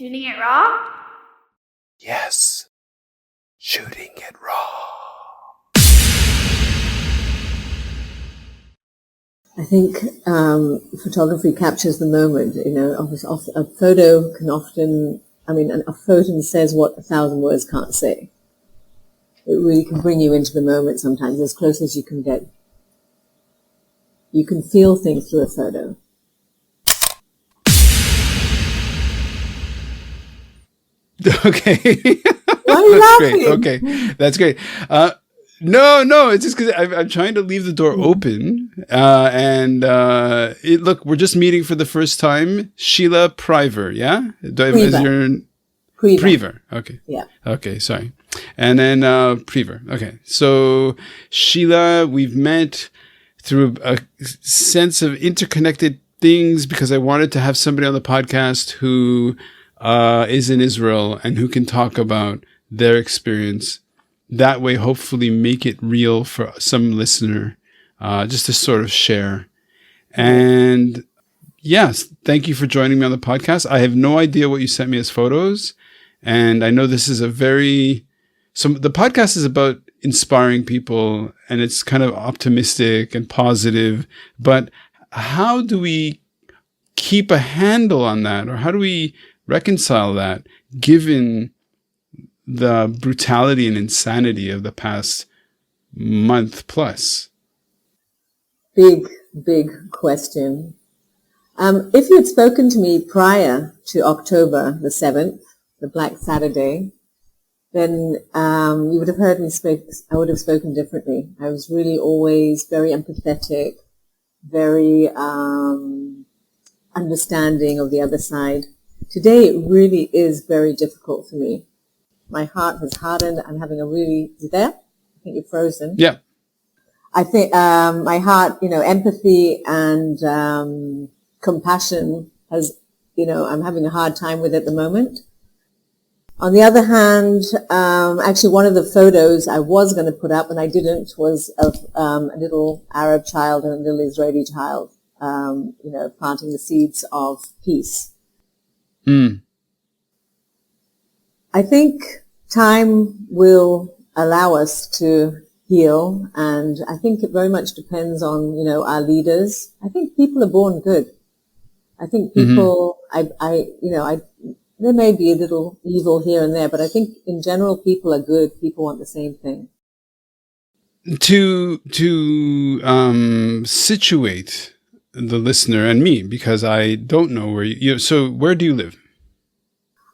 Shooting it raw? Yes. Shooting it raw. I think photography captures the moment. You know, a photo can often, a photo says what 1,000 words can't say. It really can bring you into the moment sometimes, as close as you can get. You can feel things through a photo. Okay. Why are you laughing? Great. Okay. That's great. No, it's just because I'm trying to leave the door open. Look, we're just meeting for the first time. Sheila Priver, yeah? Priver. Okay. Yeah. Okay, sorry. And then Priver. Okay. So Sheila, we've met through a sense of interconnected things because I wanted to have somebody on the podcast who is in Israel and who can talk about their experience. That way, hopefully make it real for some listener, just to sort of share. And yes, thank you for joining me on the podcast. I have no idea what you sent me as photos. And I know this is the podcast is about inspiring people and it's kind of optimistic and positive, but how do we keep a handle on that? Or how do we reconcile that given the brutality and insanity of the past month plus? Big question. If you had spoken to me prior to October the 7th, the Black Saturday, then you would have heard me speak. I would have spoken differently. I was really always very empathetic, very understanding of the other side. Today, it really is very difficult for me. My heart has hardened. I'm having is it there? I think you're frozen. Yeah. I think my heart, empathy and compassion has, I'm having a hard time with at the moment. On the other hand, actually one of the photos I was going to put up and I didn't was of a little Arab child and a little Israeli child, planting the seeds of peace. Mm. I think time will allow us to heal, and I think it very much depends on, our leaders. I think people are born good. I think people, there may be a little evil here and there, but I think in general people are good. People want the same thing. To situate the listener and me, because I don't know where so where do you live?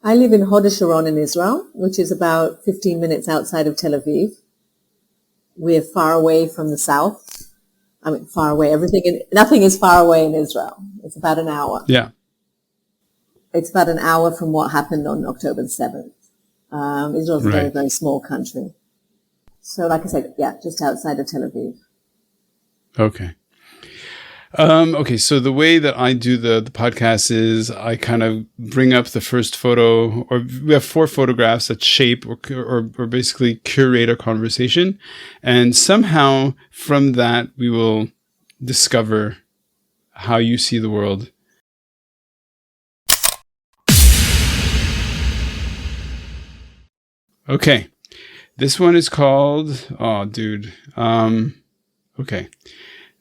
I live in Hod Sharon in Israel, which is about 15 minutes outside of Tel Aviv. We're far away from the south. I mean, far away. Nothing is far away in Israel. It's about an hour. Yeah. It's about an hour from what happened on October the 7th. Israel's a very, very small country. So, like I said, just outside of Tel Aviv. Okay. Okay, so the way that I do the podcast is I kind of bring up the first photo, or we have 4 photographs that shape or basically curate a conversation. And somehow from that, we will discover how you see the world. Okay. This one is called, okay.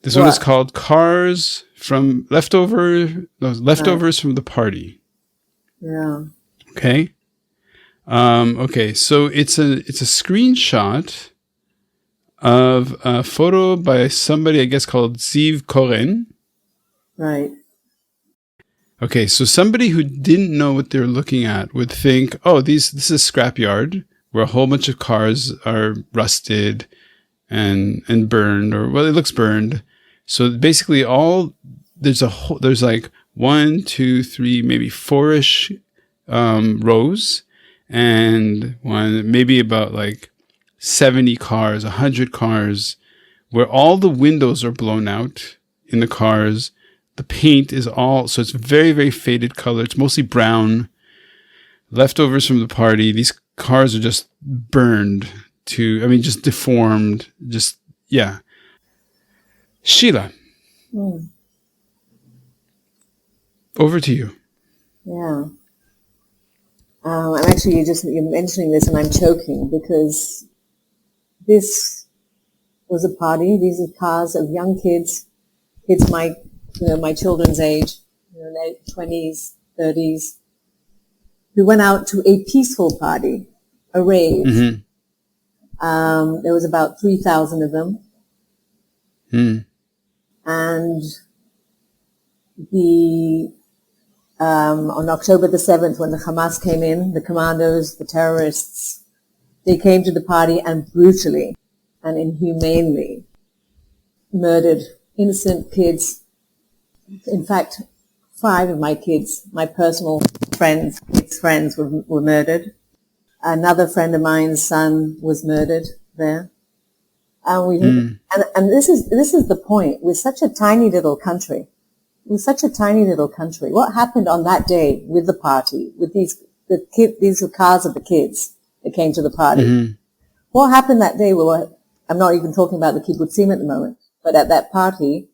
This one is called Cars from Leftovers from the Party. Yeah. Okay. Okay. So it's a screenshot of a photo by somebody, I guess, called Ziv Koren. Right. Okay. So somebody who didn't know what they're looking at would think, oh, this is a scrapyard where a whole bunch of cars are rusted and burned, or it looks burned. So basically there's like 1, 2, 3, maybe 4-ish rows, and maybe about like 70 cars, 100 cars, where all the windows are blown out in the cars. The paint is so it's very, very faded color. It's mostly brown. Leftovers from the party. These cars are just burned just deformed. Yeah. Sheila, over to you. Yeah. I'm actually you're mentioning this and I'm choking because this was a party. These are cars of young kids my children's age, late 20s, 30s, who went out to a peaceful party, a rave. Mm-hmm. There was about 3,000 of them. And on October the 7th, when the Hamas came in, the commandos, the terrorists, they came to the party and brutally and inhumanely murdered innocent kids. In fact, 5 of my kids, my personal friends, were murdered. Another friend of mine's son was murdered there. And this is the point. We're such a tiny little country. What happened on that day with the party, with these were cars of the kids that came to the party? Mm-hmm. What happened that day? Well, I'm not even talking about the kibbutzim at the moment, but at that party,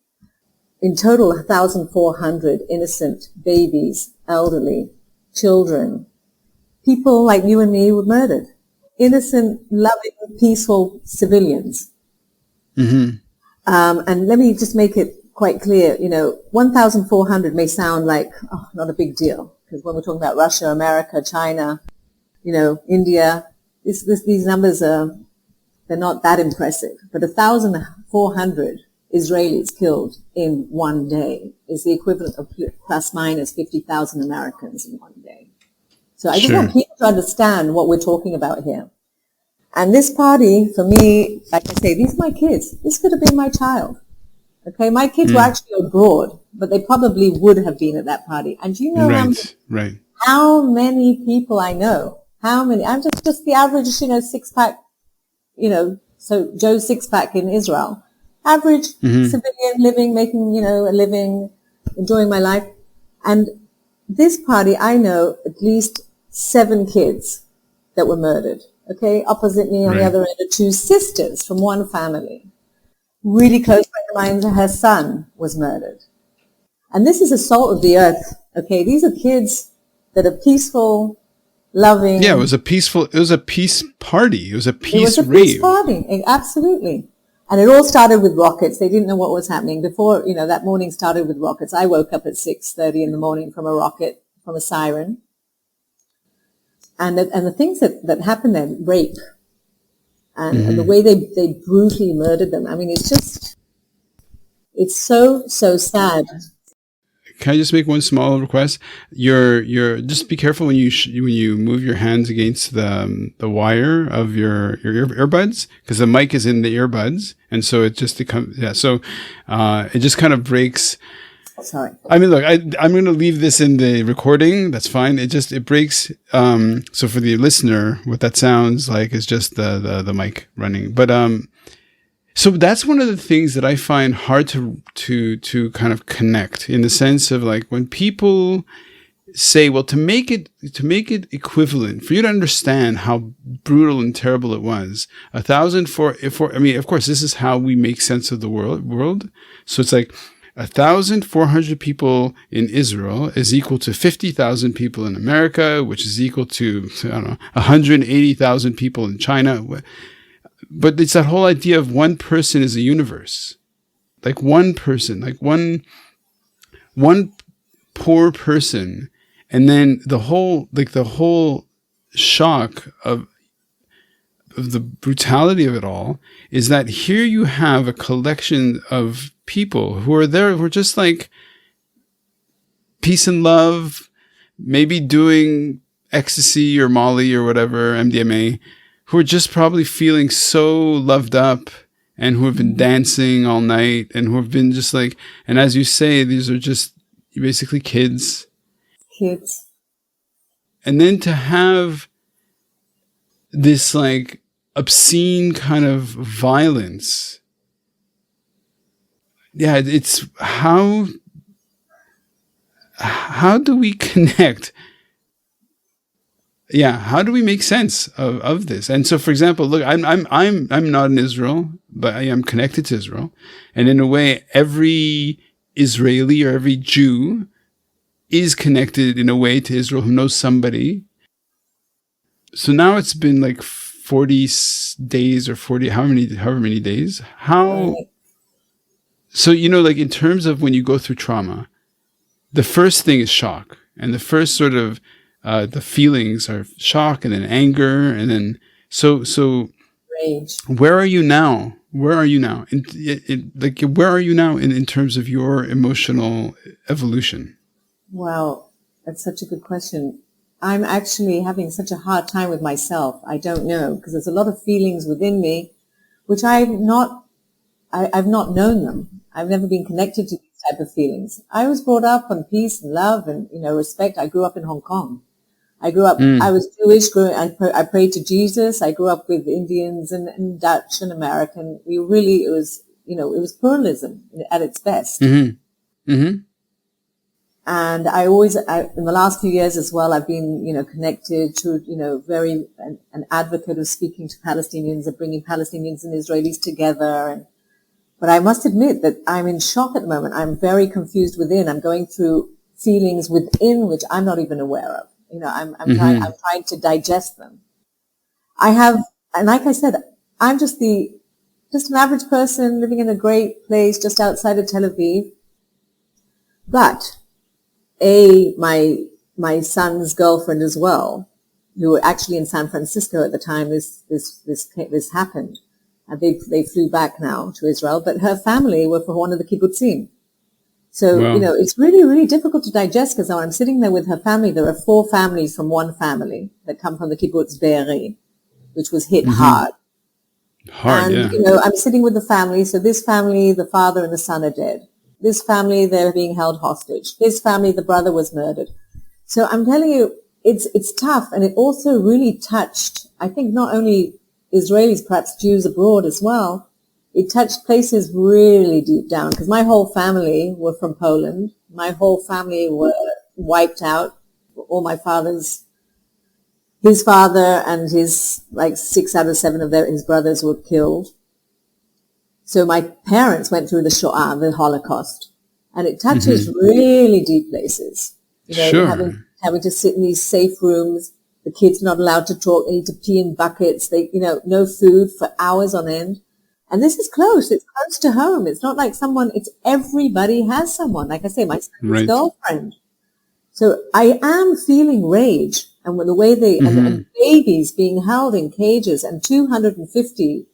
in total, 1,400 innocent babies, elderly, children, people like you and me were murdered. Innocent, loving, peaceful civilians. Mm-hmm. And let me just make it quite clear, 1,400 may sound like, not a big deal. Because when we're talking about Russia, America, China, India, these numbers they're not that impressive. But 1,400 Israelis killed in one day is the equivalent of plus minus 50,000 Americans in one day. So I just want people to understand what we're talking about here. And this party, for me, like I say, these are my kids. This could have been my child. Okay, my kids were actually abroad, but they probably would have been at that party. And do you know how many people I know? How many? I'm just the average, 6-pack, so Joe's 6-pack in Israel. Average civilian living, making, a living, enjoying my life. And this party, I know at least 7 kids that were murdered. Okay, opposite me on the other end are 2 sisters from one family. Really close friend of mine, her son was murdered. And this is the salt of the earth. Okay, these are kids that are peaceful, loving. Yeah, it was a peace party. It was a peace rave. It was a peace party, absolutely. And it all started with rockets. They didn't know what was happening. Before, that morning started with rockets. I woke up at 6:30 in the morning from a rocket, from a siren. And the things that happened there, rape, and the way they brutally murdered them. I mean, it's so sad. Can I just make one small request? You're just be careful when you move your hands against the wire of your earbuds, because the mic is in the earbuds, and so it just becomes it just kind of breaks. Sorry. I mean, look, I'm going to leave this in the recording. That's fine. It breaks. So for the listener, what that sounds like is just the mic running. But so that's one of the things that I find hard to kind of connect, in the sense of, like, when people say, well, to make it equivalent, for you to understand how brutal and terrible it was, 1,004. I mean, of course, this is how we make sense of the world. So it's like 1,400 people in Israel is equal to 50,000 people in America, which is equal to, 180,000 people in China. But it's that whole idea of one person is a universe. Like one person, like one poor person. And then the whole shock of the brutality of it all is that here you have a collection of people who are there, who are just like peace and love, maybe doing ecstasy or Molly or whatever, MDMA, who are just probably feeling so loved up, and who have been dancing all night, and who have been just like, and as you say, these are just basically kids. And then to have this like obscene kind of violence. Yeah, it's how do we connect? Yeah, how do we make sense of this? And so, for example, look, I'm not in Israel, but I am connected to Israel, and in a way, every Israeli or every Jew is connected in a way to Israel who knows somebody. So now it's been like 40 days or 40, however many days. How, so, like in terms of when you go through trauma, the first thing is shock. And the first sort of, the feelings are shock and then anger. And then, so Rage. where are you now? Where are you now? Where are you now in terms of your emotional evolution? Well, that's such a good question. I'm actually having such a hard time with myself. I don't know, because there's a lot of feelings within me, which I've not known them. I've never been connected to these type of feelings. I was brought up on peace and love and, respect. I grew up in Hong Kong. I grew up, I was Jewish, I prayed to Jesus. I grew up with Indians and Dutch and American. It was pluralism at its best. Mm-hmm. Mm-hmm. And I always, in the last few years as well, I've been, connected to, very an advocate of speaking to Palestinians and bringing Palestinians and Israelis together. But I must admit that I'm in shock at the moment. I'm very confused within. I'm going through feelings within which I'm not even aware of. I'm trying to digest them. And like I said, I'm just an average person living in a great place just outside of Tel Aviv. But my son's girlfriend as well, who were actually in San Francisco at the time this happened. And they flew back now to Israel, but her family were from one of the kibbutzim. So, wow. It's really, really difficult to digest because when I'm sitting there with her family, there are 4 families from one family that come from the kibbutz Be'eri, which was hit hard. Hard, and, yeah. I'm sitting with the family. So this family, the father and the son are dead. This family, they're being held hostage. This family, the brother was murdered. So I'm telling you, it's tough. And it also really touched, I think, not only Israelis, perhaps Jews abroad as well. It touched places really deep down because my whole family were from Poland. My whole family were wiped out. All my his father and his 6 out of 7 of his brothers were killed. So my parents went through the Shoah, the Holocaust, and it touches really deep places. Sure. Having to sit in these safe rooms. The kids not allowed to talk. They need to pee in buckets. No food for hours on end. And this is close. It's close to home. It's not like it's everybody has someone. Like I say, my son's girlfriend. So I am feeling rage. And with the way and babies being held in cages and 250,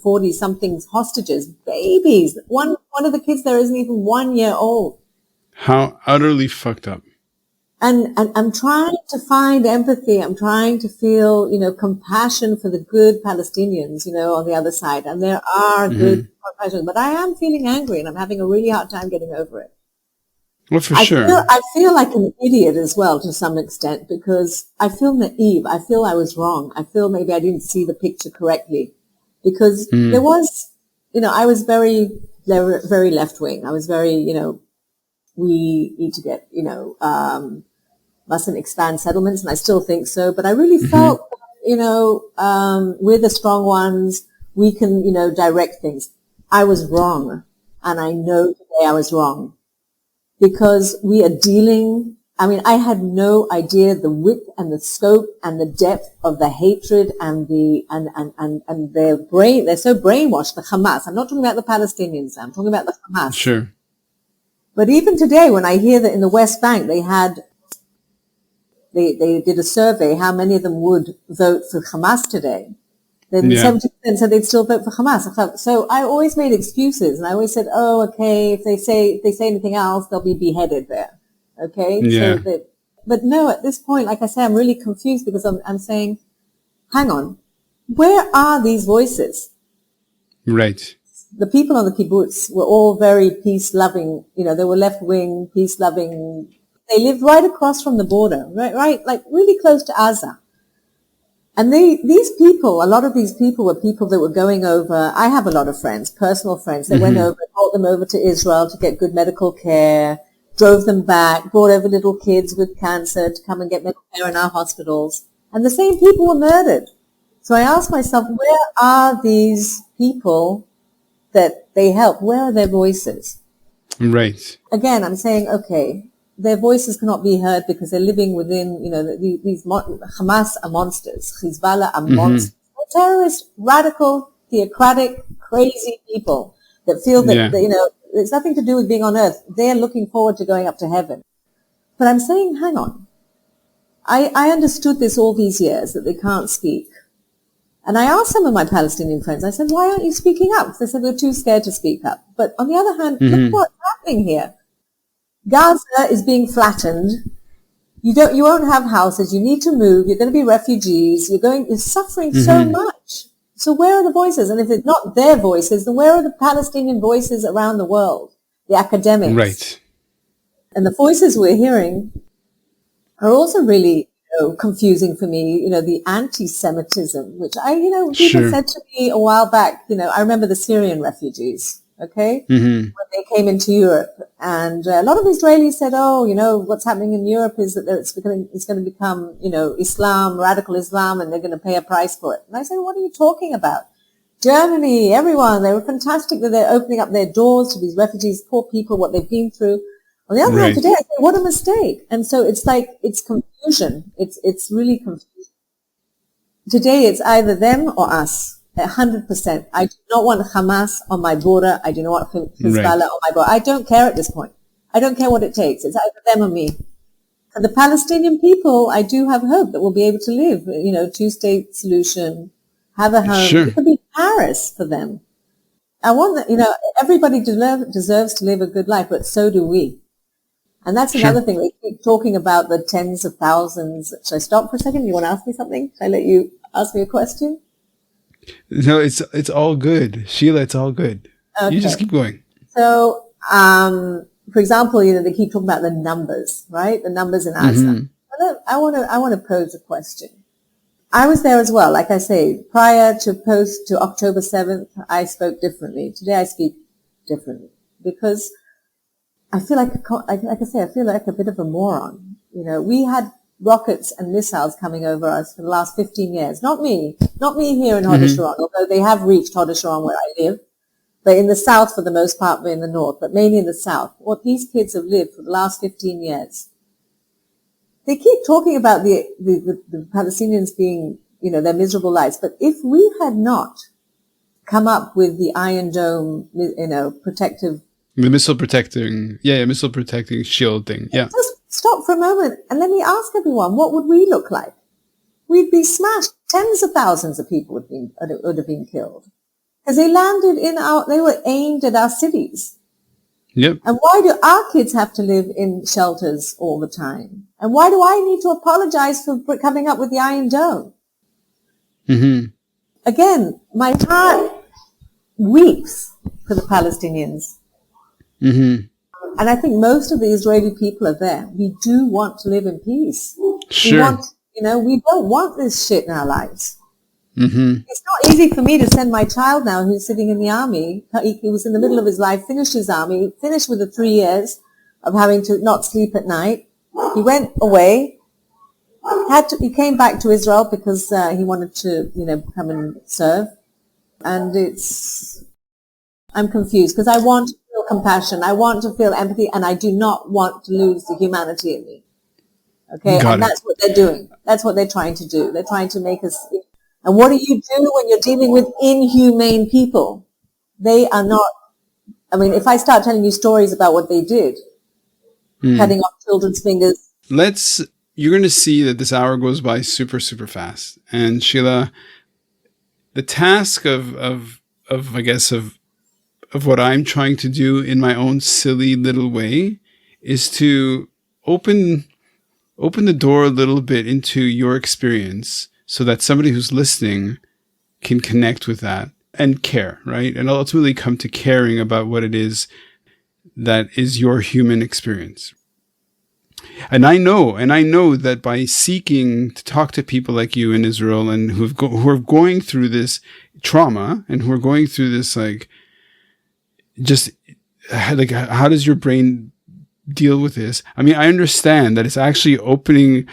40 something hostages, babies. One of the kids there isn't even 1 year old. How utterly fucked up. And I'm trying to find empathy. I'm trying to feel, compassion for the good Palestinians, on the other side. And there are good Palestinians, but I am feeling angry and I'm having a really hard time getting over it. Well, for sure. I feel like an idiot as well to some extent because I feel naive. I feel I was wrong. I feel maybe I didn't see the picture correctly because there was, I was very, very left wing. I was very, we need to get, mustn't expand settlements, and I still think so. But I really felt, we're the strong ones. We can, direct things. I was wrong, and I know today I was wrong because we are dealing. I mean, I had no idea the width and the scope and the depth of the hatred and their brain. They're so brainwashed. The Hamas. I'm not talking about the Palestinians. I'm talking about the Hamas. Sure. But even today, when I hear that in the West Bank they did a survey, how many of them would vote for Hamas today? Then 70% said they'd still vote for Hamas. So I always made excuses, and I always said, "Oh, okay, if they say anything else, they'll be beheaded there." Okay, yeah. But no, at this point, like I say, I'm really confused because I'm saying, "Hang on, where are these voices?" Right. The people on the kibbutz were all very peace-loving. They were left-wing, peace-loving. They lived right across from the border, right, like really close to Gaza. And a lot of these people were people that were going over. I have a lot of friends, personal friends. They went over, brought them over to Israel to get good medical care, drove them back, brought over little kids with cancer to come and get medical care in our hospitals. And the same people were murdered. So I asked myself, where are these people that they help? Where are their voices? Right. Again, I'm saying, okay, their voices cannot be heard because they're living within, these Hamas are monsters, Hezbollah are monsters, they're terrorist, radical, theocratic, crazy people that feel that, it's nothing to do with being on earth. They're looking forward to going up to heaven. But I'm saying, hang on. I understood this all these years, that they can't speak. And I asked some of my Palestinian friends, I said, why aren't you speaking up? They said, we're too scared to speak up. But on the other hand, look what's happening here. Gaza is being flattened. You won't have houses. You need to move. You're going to be refugees. You're suffering so much. So where are the voices? And if it's not their voices, then where are the Palestinian voices around the world? The academics. Right. And the voices we're hearing are also really confusing for me, the anti-Semitism, which people said to me a while back, I remember the Syrian refugees, okay, when they came into Europe. And a lot of Israelis said, what's happening in Europe is that it's going to become, Islam, radical Islam, and they're going to pay a price for it. And I said, what are you talking about? Germany, everyone, they were fantastic that they're opening up their doors to these refugees, poor people, what they've been through. On the other hand, today, I say, what a mistake. And so it's like, it's confusion. It's really confusion. Today, it's either them or us, 100%. I do not want Hamas on my border. I do not want Hezbollah on my border. I don't care at this point. I don't care what it takes. It's either them or me. For the Palestinian people, I do have hope that we'll be able to live, two-state solution, have a home. It could be Paris for them. I want that, everybody deserves to live a good life, but so do we. And that's another thing. They keep talking about the tens of thousands. Should I stop for a second? You want to ask me something? Should I let you ask me a question? No, it's all good. Sheila, it's all good. Okay. You just keep going. So, for example, they keep talking about the numbers, right? The numbers in Gaza. I want to pose a question. I was there as well. Like I say, prior to October 7th, I spoke differently. Today I speak differently because I feel like I feel like a bit of a moron. We had rockets and missiles coming over us for the last 15 years. Not me here in Hodesharon, although they have reached Hodesharon where I live, but in the south for the most part, we're in the north, but mainly in the south. What these kids have lived for the last 15 years. They keep talking about the Palestinians being, their miserable lives, but if we had not come up with the Iron Dome, protective the missile protecting shield thing. Yeah. Just stop for a moment and let me ask everyone, what would we look like? We'd be smashed. Tens of thousands of people would have been killed. Because they landed they were aimed at our cities. Yep. And why do our kids have to live in shelters all the time? And why do I need to apologize for coming up with the Iron Dome? Again, my heart weeps for the Palestinians. And I think most of the Israeli people are there. We do want to live in peace. Sure. We don't want this shit in our lives. It's not easy for me to send my child now who's sitting in the army. He was in the middle of his life, finished his army, finished with the 3 years of having to not sleep at night. He went away. He came back to Israel because he wanted to, come and serve. And I'm confused because I want to feel compassion. I want to feel empathy, and I do not want to lose the humanity in me. Okay, that's what they're doing. That's what they're trying to do. They're trying to make us. And what do you do when you're dealing with inhumane people? They are not. I mean, if I start telling you stories about what they did, cutting off children's fingers. You're going to see that this hour goes by super, super fast. And Sheila, the task of what I'm trying to do in my own silly little way is to open the door a little bit into your experience so that somebody who's listening can connect with that and care, right? And ultimately come to caring about what it is that is your human experience. And I know that by seeking to talk to people like you in Israel and who are going through this trauma and who are going through this, how does your brain deal with this? I mean, I understand that it's actually opening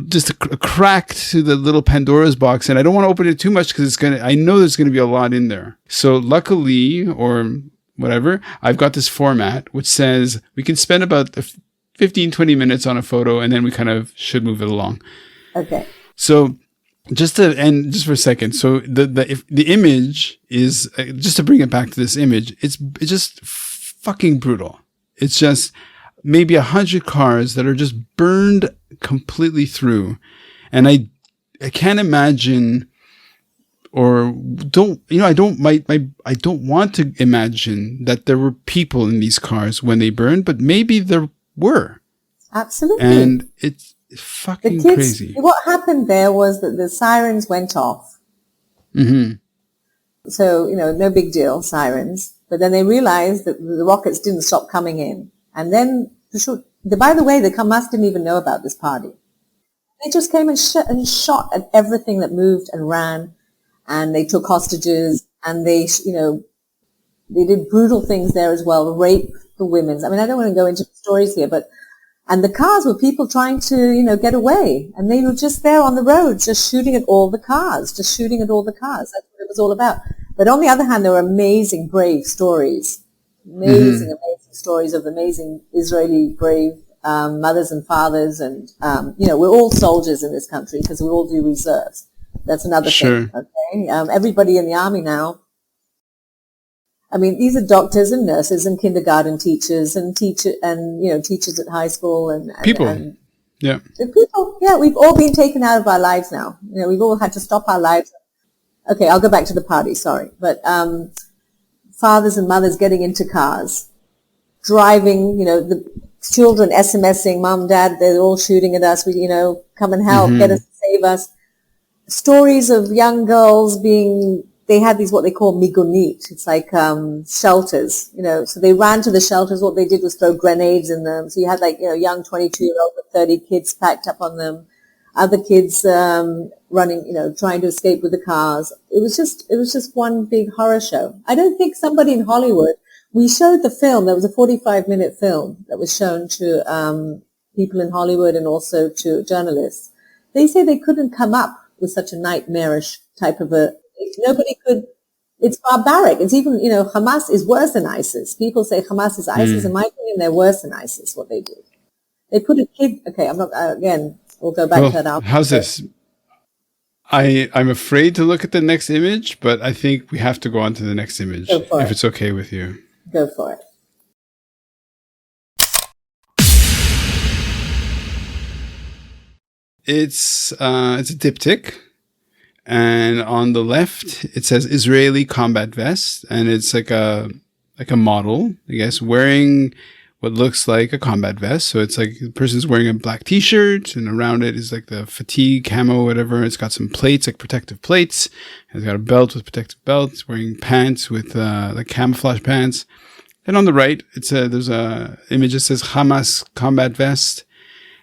just a crack to the little Pandora's box, and I don't want to open it too much because I know there's going to be a lot in there. So luckily, or whatever, I've got this format which says we can spend about 15, 20 minutes on a photo, and then we kind of should move it along. Okay. So just to end just for a second. So the image is, just to bring it back to this image, it's just fucking brutal. It's just maybe 100 cars that are just burned completely through. And I can't imagine, or don't, I don't want to imagine that there were people in these cars when they burned, but maybe there were. Absolutely. And it's fucking crazy. What happened there was that the sirens went off. Mm-hmm. So, no big deal, sirens. But then they realized that the rockets didn't stop coming in. And then, by the way, the Hamas didn't even know about this party. They just came and shot at everything that moved and ran. And they took hostages. And they did brutal things there as well, rape the women. I mean, I don't want to go into the stories here, and the cars were people trying to, get away. And they were just there on the road, just shooting at all the cars. That's what it was all about. But on the other hand, there were amazing, brave stories. Amazing stories of amazing Israeli brave mothers and fathers. And, we're all soldiers in this country because we all do reserves. That's another thing. Okay. Everybody in the army now. I mean, these are doctors and nurses and kindergarten teachers and teachers at high school and people. The people, we've all been taken out of our lives now. We've all had to stop our lives. Okay, I'll go back to the party, sorry. But fathers and mothers getting into cars, driving, the children SMSing, Mom, Dad, they're all shooting at us. Come and help, get us, save us. Stories of young girls they had these what they call migunit. It's like shelters, so they ran to the shelters. What they did was throw grenades in them. So you had young 22-year-old with 30 kids packed up on them. Other kids running, trying to escape with the cars. It was just one big horror show. I don't think somebody in Hollywood, we showed the film. There was a 45-minute film that was shown to people in Hollywood and also to journalists. They say they couldn't come up with such a nightmarish type of nobody could. It's barbaric. It's even, Hamas is worse than ISIS. People say Hamas is ISIS. In my opinion, they're worse than ISIS, what they did. They put a kid, okay, I'm not, again, we'll go back to that. How's this? I'm afraid to look at the next image, but I think we have to go on to the next image, if it's okay with you. Go for it. It's a diptych. And on the left, it says Israeli combat vest. And it's like a model, I guess, wearing what looks like a combat vest. So it's like the person's wearing a black t-shirt and around it is like the fatigue camo, whatever. It's got some plates, like protective plates. It's got a belt with protective belt. It's wearing pants with, like camouflage pants. And on the right, there's a image that says Hamas combat vest.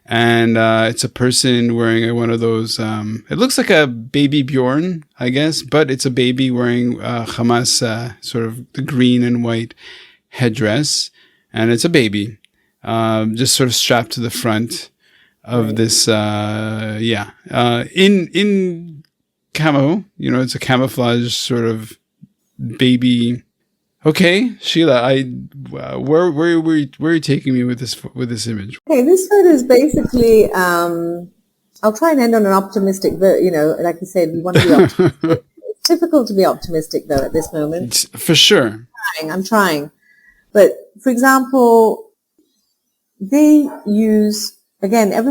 And it's a person wearing one of those, it looks like a baby Bjorn, I guess, but it's a baby wearing Hamas, sort of the green and white headdress. And it's a baby, just sort of strapped to the front of this, in camo, it's a camouflage sort of baby. Okay, Sheila, where are you taking me with this image? Okay, this photo is basically, I'll try and end on an optimistic note, like you said, we want to be optimistic. It's difficult to be optimistic though at this moment. For sure. I'm trying. But for example, they use, again, a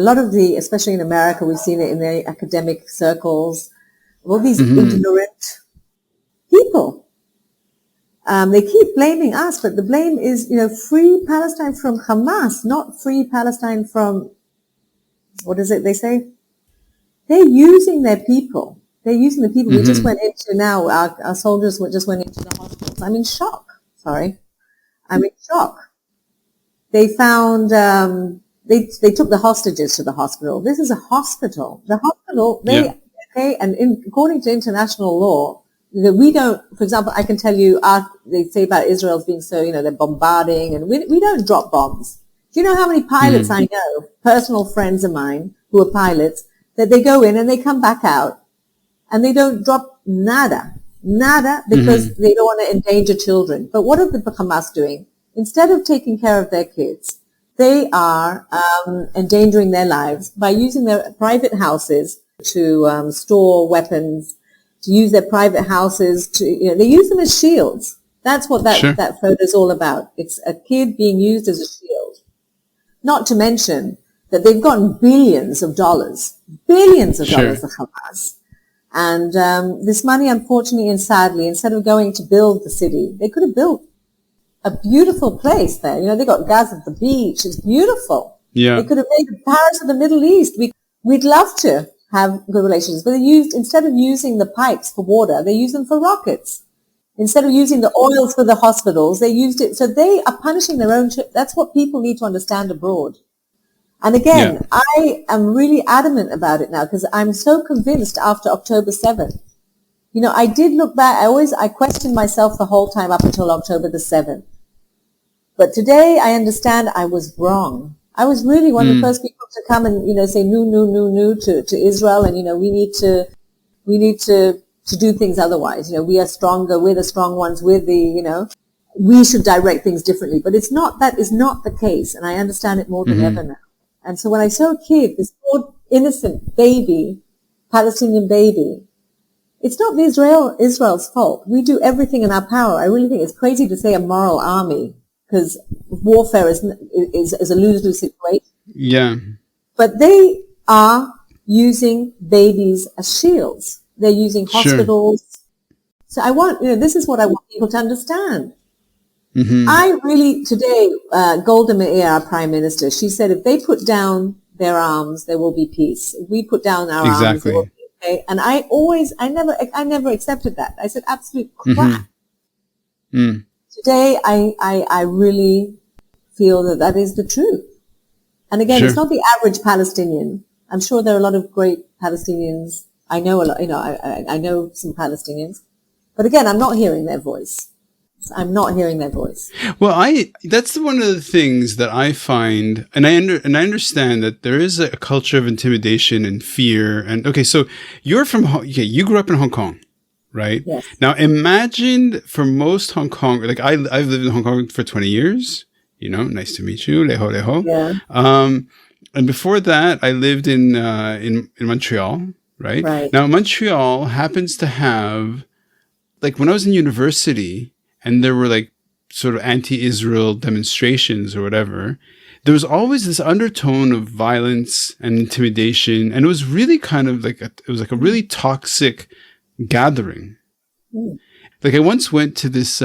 lot of especially in America, we've seen it in the academic circles, all these ignorant people. They keep blaming us, but the blame is, free Palestine from Hamas, not free Palestine from, what is it they say? They're using their people. They're using the people. We just went into now, our soldiers just went into the hospitals. I'm in shock. Sorry. I'm in shock. They found, they took the hostages to the hospital. This is a hospital. The hospital, according to international law, we don't, for example, I can tell you, they say about Israel's being so, they're bombarding, and we don't drop bombs. Do you know how many pilots I know, personal friends of mine who are pilots, that they go in and they come back out and they don't drop nada, because they don't want to endanger children. But what are the Hamas doing? Instead of taking care of their kids, They are endangering their lives by using their private houses to store weapons, to use their private houses to, they use them as shields. That's what that photo is all about. It's a kid being used as a shield. Not to mention that they've gotten billions of dollars, the Hamas. And this money, unfortunately and sadly, instead of going to build the city, they could have built a beautiful place there. They got gas at the beach. It's beautiful. Yeah. They could have made Paris of the Middle East. We'd love to have good relations, but instead of using the pipes for water, they use them for rockets. Instead of using the oils for the hospitals, they used it. So they are punishing their own. That's what people need to understand abroad. And again, I am really adamant about it now because I'm so convinced after October 7th. I did look back. I questioned myself the whole time up until October the 7th. But today I understand I was wrong. I was really one of the first people to come and, say no to Israel. And, we need to do things otherwise. We are stronger. We're the strong ones. We're the, we should direct things differently. But that is not the case. And I understand it more than ever now. And so when I saw a kid, this poor innocent baby, Palestinian baby, it's not Israel's fault. We do everything in our power. I really think it's crazy to say a moral army because warfare is a lose-lose situation. Yeah. But they are using babies as shields. They're using hospitals. So this is what I want people to understand. I really, today, Golda Meir, our prime minister, she said if they put down their arms, there will be peace. If we put down our arms, there will be okay. And I never accepted that. I said, absolute crap. Today, I really feel that is the truth. And again, it's not the average Palestinian. I'm sure there are a lot of great Palestinians. I know a lot, I know some Palestinians. But again, I'm not hearing their voice. I'm not hearing their voice. Well, that's one of the things that I find, and I understand that there is a culture of intimidation and fear. And okay, so you grew up in Hong Kong, right? Yes. Now imagine for most Hong Kong, like I've lived in Hong Kong for 20 years, nice to meet you, leho leho. Yeah. And before that, I lived in Montreal, right? Right. Now Montreal happens to have, like when I was in university, and there were like sort of anti-Israel demonstrations or whatever, there was always this undertone of violence and intimidation. And it was really kind of like a really toxic gathering. Like I once went to this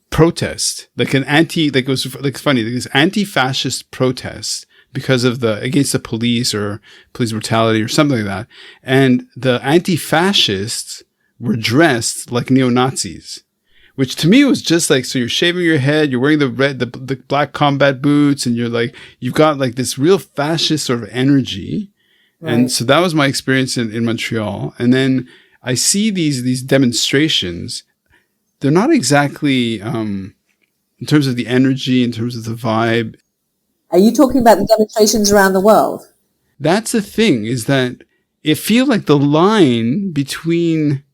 protest, like it was funny, like this anti-fascist protest because of against the police or police brutality or something like that. And the anti-fascists were dressed like neo-Nazis. Which to me was just like, so you're shaving your head, you're wearing the black combat boots, and you've got like this real fascist sort of energy. Right. And so that was my experience in Montreal. And then I see these demonstrations. They're not exactly, in terms of the energy, in terms of the vibe. Are you talking about the demonstrations around the world? That's the thing, is that it feels like the line between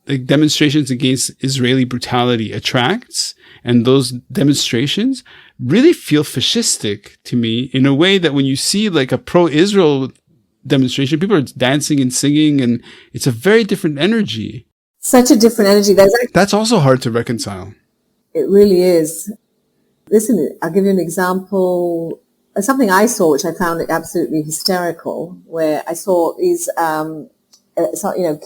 like demonstrations against Israeli brutality attracts, and those demonstrations really feel fascistic to me in a way that when you see like a pro-Israel demonstration, people are dancing and singing, and it's a very different energy. Such a different energy. That's also hard to reconcile. It really is. Listen, I'll give you an example. Something I saw, which I found absolutely hysterical, where I saw these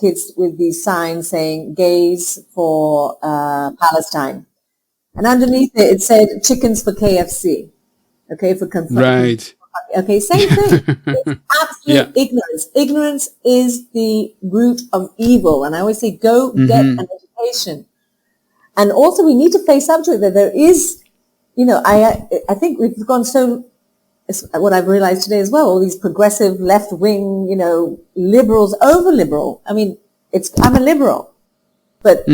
kids with these signs saying gays for Palestine. And underneath it said chickens for KFC. Okay, for conflict. Right. Okay, same thing. It's absolute ignorance. Ignorance is the root of evil. And I always say, go get an education. And also we need to face up to it that there is, I think we've gone so, what I've realized today as well, all these progressive left-wing, liberals, over-liberal. I mean, I'm a liberal. But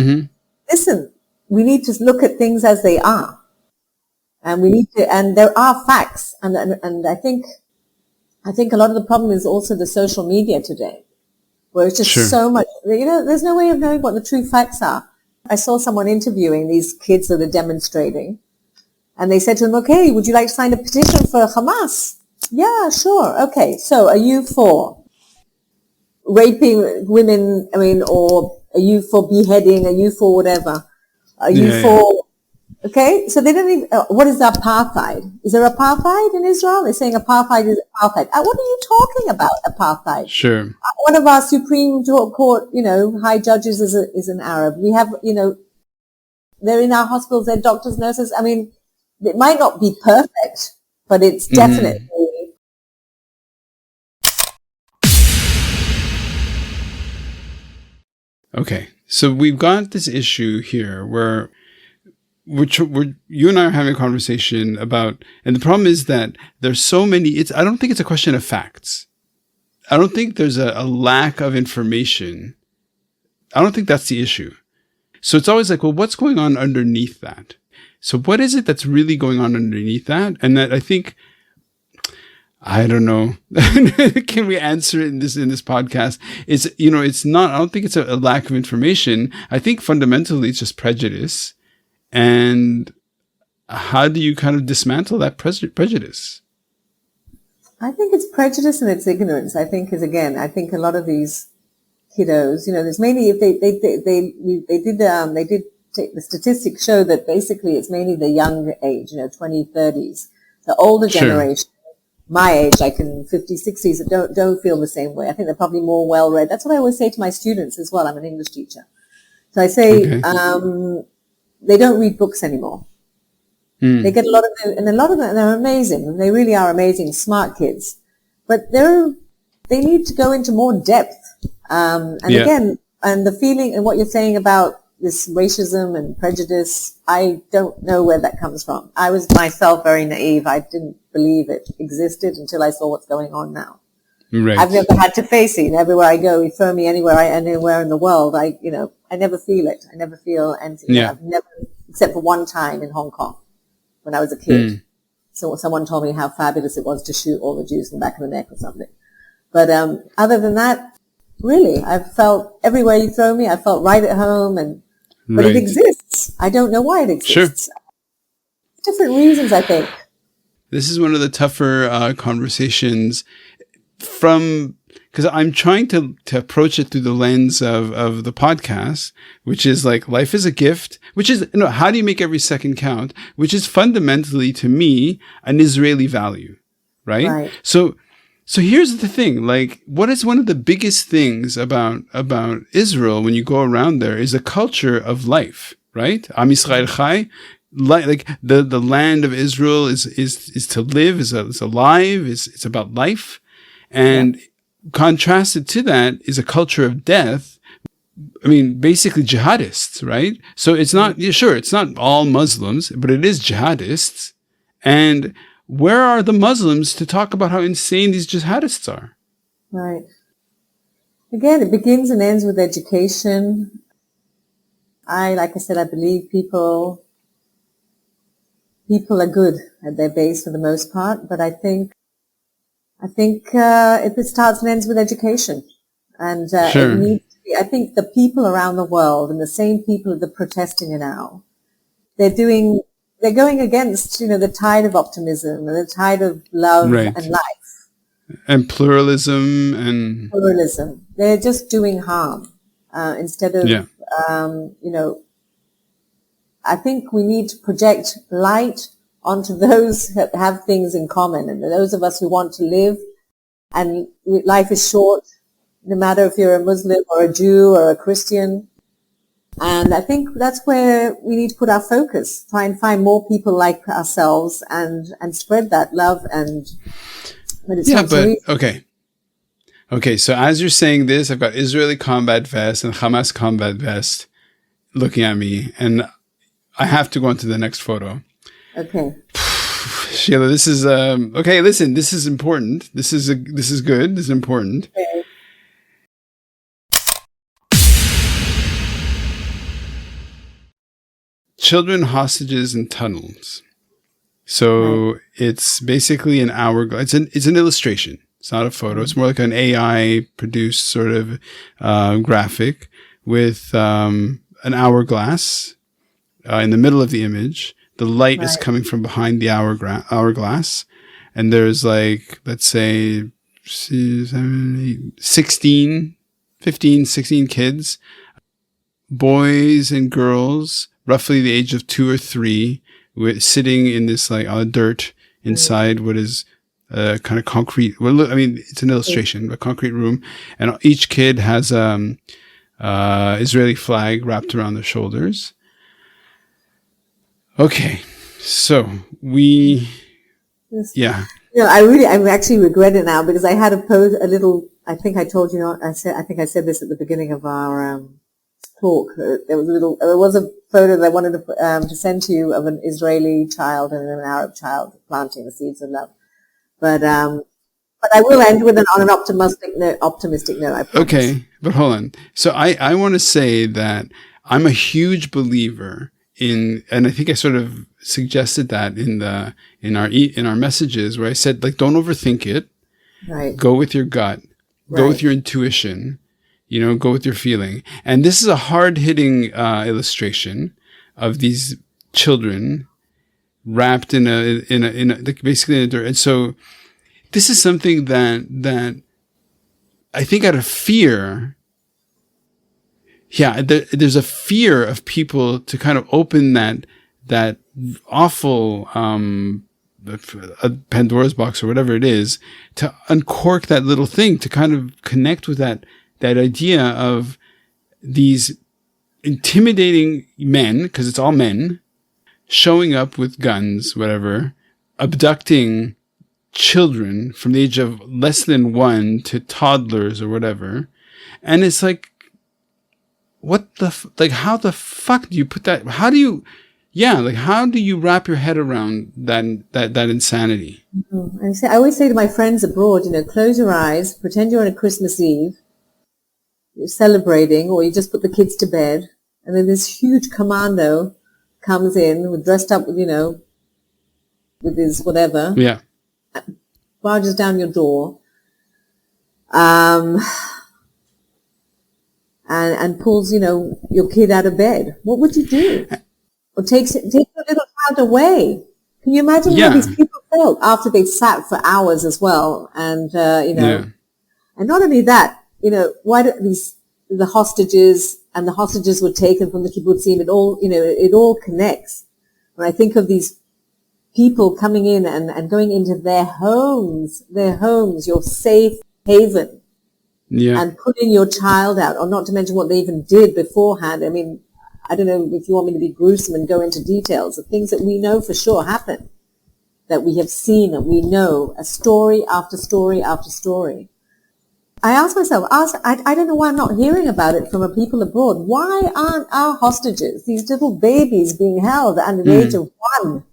listen, we need to look at things as they are. And and there are facts. And I think a lot of the problem is also the social media today, where it's just so much, there's no way of knowing what the true facts are. I saw someone interviewing these kids that are demonstrating. And they said to them, okay, would you like to sign a petition for Hamas? Yeah, sure. Okay. So are you for raping women? Or are you for beheading? Are you for whatever? Are you for... Okay, so they don't even... what is apartheid? Is there apartheid in Israel? They're saying apartheid is apartheid. What are you talking about, apartheid? Sure. One of our Supreme Court, high judges is an Arab. We have, they're in our hospitals, they're doctors, nurses. It might not be perfect, but it's definitely... Okay, so we've got this issue here where you and I are having a conversation about, and the problem is that there's so many, I don't think it's a question of facts. I don't think there's a lack of information. I don't think that's the issue. So it's always like, well, what's going on underneath that? So what is it that's really going on underneath that? And that I think, I don't know. Can we answer it in this podcast? It's not, I don't think it's a lack of information. I think fundamentally it's just prejudice. And how do you kind of dismantle that prejudice? I think it's prejudice and it's ignorance. I think a lot of these kiddos, there's mainly, if they did take the statistics show that basically it's mainly the young age, 20s, 30s, the older generation, my age, like in 50s, 60s, that don't feel the same way. I think they're probably more well-read. That's what I always say to my students as well. I'm an English teacher. So I say, they don't read books anymore. They get a lot of them, and they're amazing. They really are amazing, smart kids. But they need to go into more depth. Again, and the feeling and what you're saying about this racism and prejudice, I don't know where that comes from. I was myself very naive. I didn't believe it existed until I saw what's going on now. Right. I've never had to face it. Everywhere I go, you throw me anywhere in the world, I never feel it. I never feel anything. Yeah. I've never, except for one time in Hong Kong when I was a kid. So someone told me how fabulous it was to shoot all the Jews in the back of the neck or something. But other than that, really, I've felt everywhere you throw me, I felt right at home, but it exists. I don't know why it exists. Sure. Different reasons, I think. This is one of the tougher conversations because I'm trying to approach it through the lens of the podcast, which is like life is a gift, which is, how do you make every second count, which is fundamentally to me an Israeli value, right? So here's the thing, like, what is one of the biggest things about Israel when you go around there is a culture of life, right? Am Yisrael Chai, like the land of Israel is to live, is alive, it's about life. And contrasted to that is a culture of death. Basically jihadists, right? So it's not, it's not all Muslims, but it is jihadists. And where are the Muslims to talk about how insane these jihadists are? Right. Again, it begins and ends with education. Like I said, I believe people are good at their base for the most part, but I think it starts and ends with education. And it needs to be, I think the people around the world and the same people that are protesting now, they're going against, the tide of optimism and the tide of love and life. And pluralism. They're just doing harm instead of, I think we need to project light onto those that have things in common, and those of us who want to live, and life is short, no matter if you're a Muslim or a Jew or a Christian. And I think that's where we need to put our focus, try and find more people like ourselves and spread that love. Okay. So as you're saying this, I've got Israeli combat vest and Hamas combat vest looking at me, and I have to go on to the next photo. Okay. Sheila, this is okay. Listen, this is important. This is good. This is important. Okay. Children hostages in tunnels. So it's basically an hourglass. It's an illustration. It's not a photo. It's more like an AI produced sort of graphic with an hourglass in the middle of the image. the light is Right. coming from behind the hourglass. And there's like, let's say 16 kids, boys and girls, roughly the age of 2 or 3, sitting in this like on the dirt inside what is kind of concrete. Well, look, I mean, it's an illustration, a concrete room, and each kid has Israeli flag wrapped around their shoulders. Okay, so yeah. I actually regret it now because I had a little, I think I told you, I think I said this at the beginning of our talk. There was a photo that I wanted to send to you of an Israeli child and an Arab child planting the seeds of love. But I will end with on an optimistic note, I promise. Okay, but hold on. So I want to say that I'm a huge believer in, and I think I sort of suggested that in our messages where I said, like, don't overthink it. Right. Go with your gut. Go with your intuition. Go with your feeling. And this is a hard-hitting illustration of these children wrapped in a like basically in a dirt. And so this is something that I think out of fear, there's a fear of people to kind of open that awful Pandora's box or whatever it is, to uncork that little thing, to kind of connect with that idea of these intimidating men, because it's all men, showing up with guns, whatever, abducting children from the age of less than 1 to toddlers or whatever. And it's like, how the fuck do you put that? How do you wrap your head around that insanity? Mm-hmm. I always say to my friends abroad, close your eyes, pretend you're on a Christmas Eve, you're celebrating, or you just put the kids to bed, and then this huge commando comes in, dressed up with his whatever, barges down your door, and pulls, your kid out of bed. What would you do? Or takes your little child away. Can you imagine how these people felt after they sat for hours as well? And, and not only that, why do the hostages were taken from the kibbutzim, it all connects. When I think of these people coming in and going into their homes, your safe haven, and putting your child out, or not to mention what they even did beforehand. I mean, I don't know if you want me to be gruesome and go into details of things that we know for sure happened, that we have seen, that we know, a story after story after story. I ask myself, I don't know why I'm not hearing about it from people abroad. Why aren't our hostages, these little babies being held under the age of 1?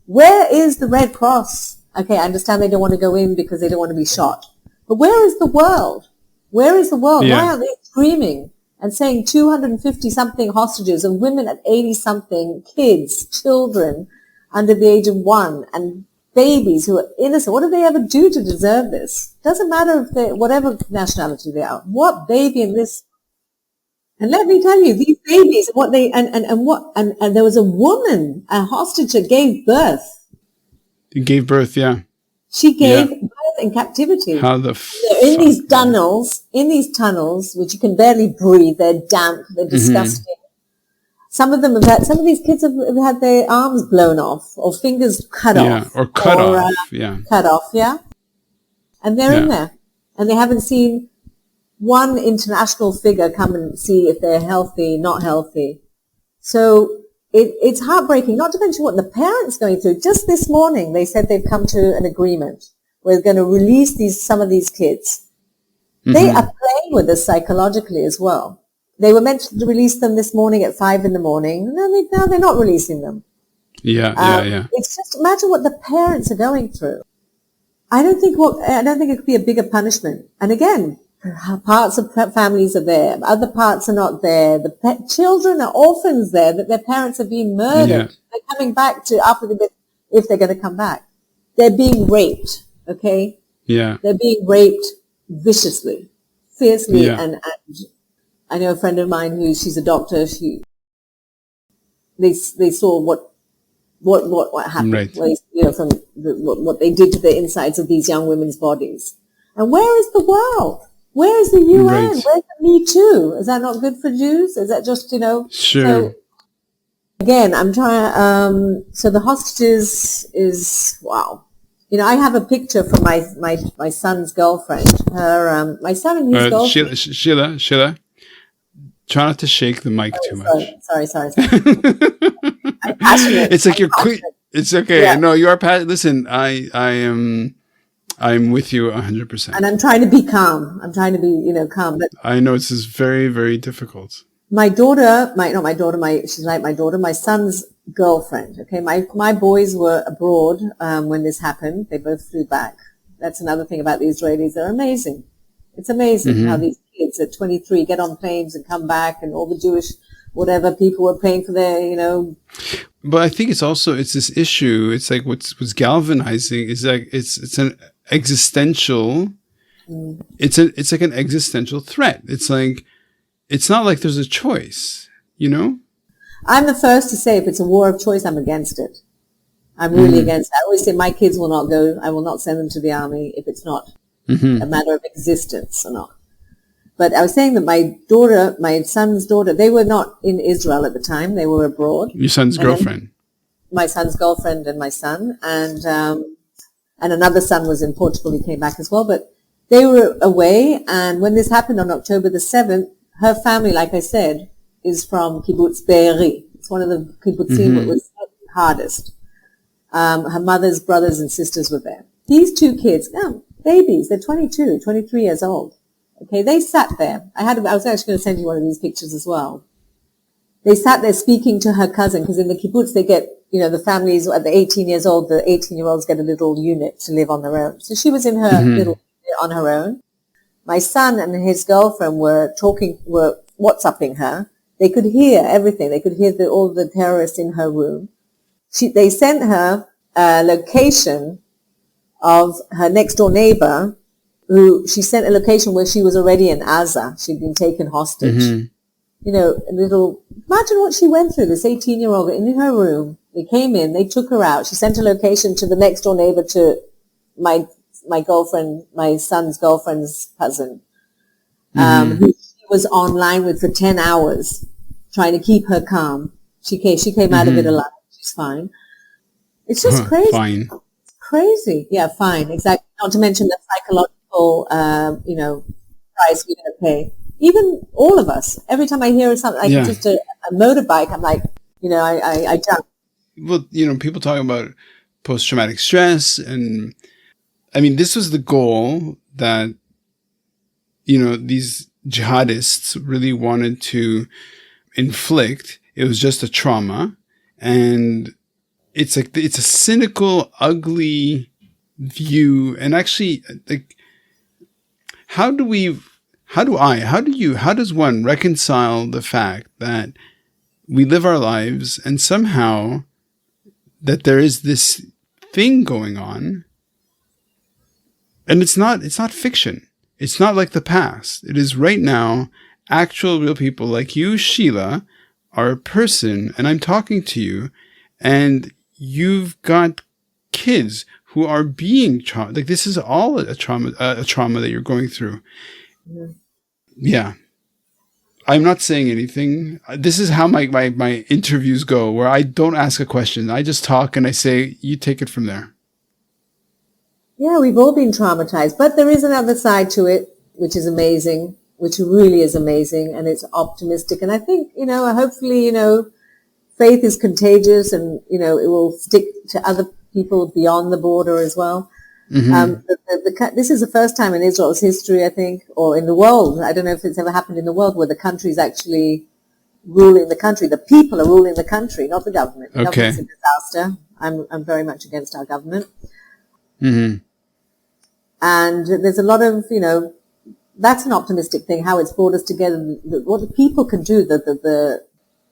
Where is the Red Cross? Okay, I understand they don't want to go in because they don't want to be shot. But where is the world? Where is the world? Yeah. Why aren't they screaming and saying 250-something hostages and women at 80-something, kids, children under the age of 1, and babies who are innocent? What did they ever do to deserve this? Doesn't matter if they, whatever nationality they are. What baby in this? And let me tell you, these babies, what they, and there was a woman, a hostage that gave birth. Gave birth, yeah. She gave birth in captivity. How the They're in these tunnels, which you can barely breathe. They're damp. They're disgusting. Some of these kids have had their arms blown off or fingers cut off. Or cut off. Cut off, And they're in there. And they haven't seen one international figure come and see if they're healthy, not healthy. So it's heartbreaking, not to mention what the parents are going through. Just this morning, they said they've come to an agreement. We're going to release some of these kids. They are playing with us psychologically as well. They were meant to release them this morning at 5 a.m. and now they're not releasing them. It's just imagine what the parents are going through. I don't think it could be a bigger punishment. And again, parts of families are there, other parts are not there. The children are orphans there, that their parents are being murdered. They're coming back if they're going to come back. They're being raped. Okay? Yeah. They're being raped viciously, fiercely, and I know a friend of mine she's a doctor, they saw what what happened, Right. from what they did to the insides of these young women's bodies. And where is the world? Where is the UN? Right. Where's the Me Too? Is that not good for Jews? Is that just, Sure. So, again, I'm trying, so the hostages is, wow. I have a picture from my son's girlfriend. My son and his girlfriend. Sheila, try not to shake the mic too much. Sorry. I'm passionate. It's like you're quick. It's okay. Yeah. No, you are passionate. Listen, I'm with you 100%. And I'm trying to be calm. I'm trying to be, calm. But I know this is very, very difficult. my daughter, she's like my daughter, my son's girlfriend. Okay. My boys were abroad, when this happened. They both flew back. That's another thing about the Israelis. They're amazing. It's amazing how these kids at 23 get on planes and come back, and all the Jewish, whatever people were paying for their, But I think it's this issue. It's like what's galvanizing is like it's an existential. It's like an existential threat. It's like it's not like there's a choice. I'm the first to say if it's a war of choice, I'm against it. I'm really against it. I always say my kids will not go. I will not send them to the army if it's not a matter of existence or not. But I was saying that my son's daughter, they were not in Israel at the time. They were abroad. Your son's girlfriend. My son's girlfriend and my son. And another son was in Portugal. He came back as well. But they were away. And when this happened on October the 7th, her family, like I said, is from Kibbutz Be'eri. It's one of the kibbutzim that was hardest. Her mother's brothers and sisters were there. These two kids, babies, they're 22, 23 years old. Okay, they sat there. I was actually going to send you one of these pictures as well. They sat there speaking to her cousin, because in the kibbutz they get, the families at the 18 years old, the 18-year-olds get a little unit to live on their own. So she was in her little unit on her own. My son and his girlfriend were WhatsApping her. They could hear everything. They could hear all the terrorists in her room. They sent her a location of her next door neighbor, who she sent a location where she was already in Gaza. She'd been taken hostage. Imagine what she went through, this 18-year-old in her room. They came in, they took her out. She sent a location to the next door neighbor to my girlfriend, my son's girlfriend's cousin, who she was online with for 10 hours, trying to keep her calm. She came out of it alive. She's fine. It's just crazy. Fine. Crazy. Yeah, fine. Exactly. Not to mention the psychological, price we're going to pay. Even all of us. Every time I hear something like just a motorbike, I'm like, I jump. Well, people talk about post-traumatic stress, and I mean, this was the goal that, these jihadists really wanted to inflict. It was just a trauma, and it's like, it's a cynical, ugly view. And actually, like, how does one reconcile the fact that we live our lives and somehow that there is this thing going on, and it's not fiction. It's not like the past. It is right now. Actual real people like you, Sheila, are a person, and I'm talking to you, and you've got kids who are being traumatized. Like, this is all a trauma that you're going through. Yeah. I'm not saying anything. This is how my interviews go, where I don't ask a question. I just talk and I say, you take it from there. Yeah, we've all been traumatized, but there is another side to it, which is amazing, which really is amazing, and it's optimistic. And I think, hopefully, faith is contagious, and, it will stick to other people beyond the border as well. This is the first time in Israel's history, I think, or in the world. I don't know if it's ever happened in the world where the country's actually ruling the country. The people are ruling the country, not the government. The government's a disaster. I'm very much against our government. And there's a lot of, that's an optimistic thing, how it's brought us together, what the people can do, the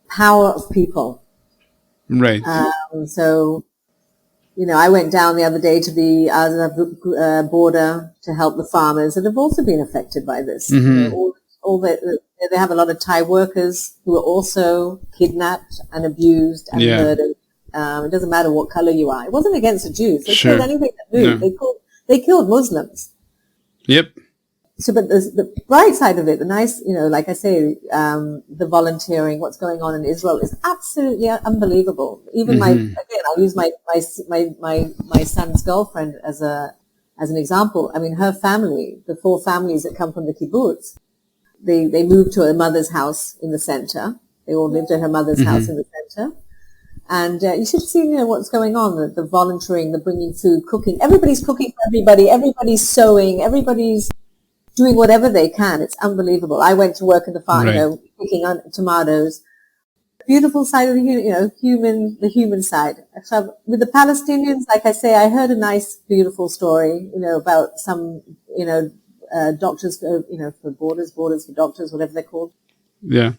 power of people. Right. So, I went down the other day to the Gaza border to help the farmers that have also been affected by this. They have a lot of Thai workers who are also kidnapped and abused and murdered. It doesn't matter what color you are. It wasn't against the Jews. They Sure. killed anything that moved. No. They killed Muslims. Yep. So, but the bright side of it, the nice, like I say, the volunteering, what's going on in Israel is absolutely unbelievable. Even again, I'll use my son's girlfriend as an example. I mean, her family, the 4 families that come from the kibbutz, they moved to her mother's house in the center. They all lived at her mother's house in the center. And you should see, what's going on, the volunteering, the bringing food, cooking. Everybody's cooking for everybody. Everybody's sewing. Everybody's doing whatever they can. It's unbelievable. I went to work in the farm, picking on tomatoes. Beautiful side of the human side. So with the Palestinians, like I say, I heard a nice, beautiful story, about some, doctors for borders for doctors, whatever they're called. Yeah.